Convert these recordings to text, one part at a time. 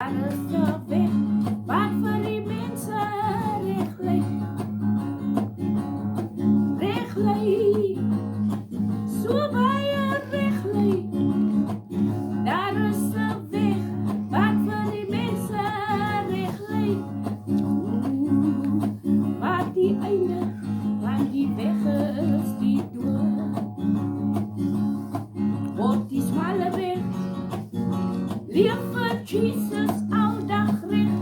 Alles de weg wat vir die mense reg lê. Reg lê, so baie reg lê. Daar is 'n weg wat vir die mense reg lê. Wat die einde van die weg is die dood. Op die smalle weg leef vir Jesus aldag reg.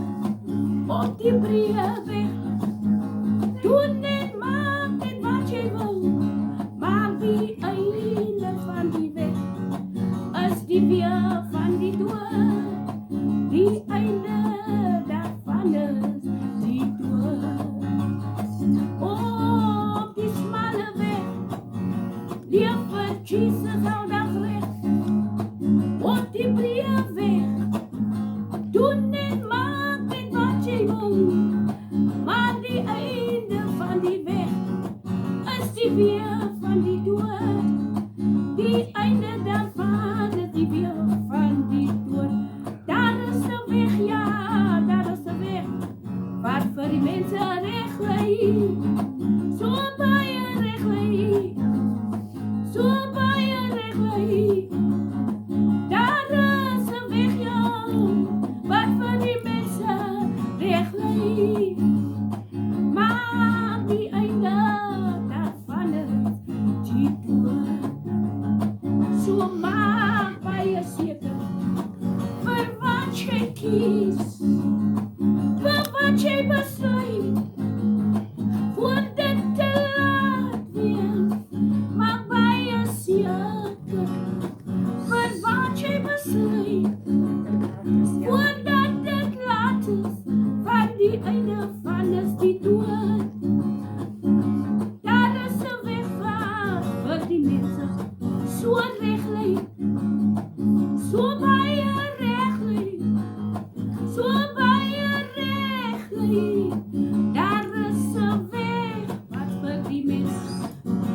Op die breë weg doen en maak net wat jy wil. Maar die einde van die weg is die weer van die dood. Die einde daarvan is die dood. Op die smalle weg leef vir Jesus aldag reg. Op die breë weg doen en maak net wat jy wil. Maar die einde van die weg is die weer van die dood. Die einde daarvan is die weer van die dood. Daar is 'n weg, ja, daar is 'n weg wat vir die mense reg lê. So baie reg lê. So baie reg lê. Daar is 'n weg, ja, wat vir die mense reg lê. Maar die einde daarvan is die dood. So maak baie seker vir wat jy kies, vir wat jy besluit, voor dit te laat wees. Maak baie seker vir wat jy besluit, voordat dit laat is, van die einde van is die dood. Daar is 'n weg vir die mense, so reg lê, so baie reg lê, so baie reg lê. Daar is 'n weg wat vir die mense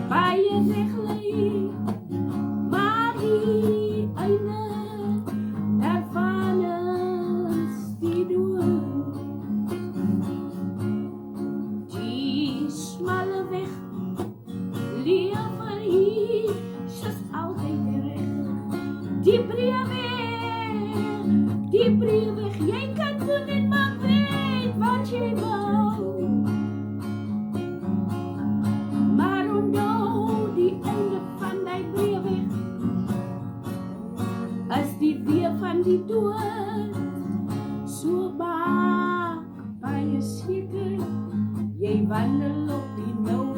baie reg lê, maar die einde daarvan is die dood. Die smalle weg leef vir Jesus altyd reg. Die breë weg, jy kan doen en maak weet wat jy wil. Maar onthou die einde van die breë weg is die weer van die dood. So maak baie seker jy wandel op die nou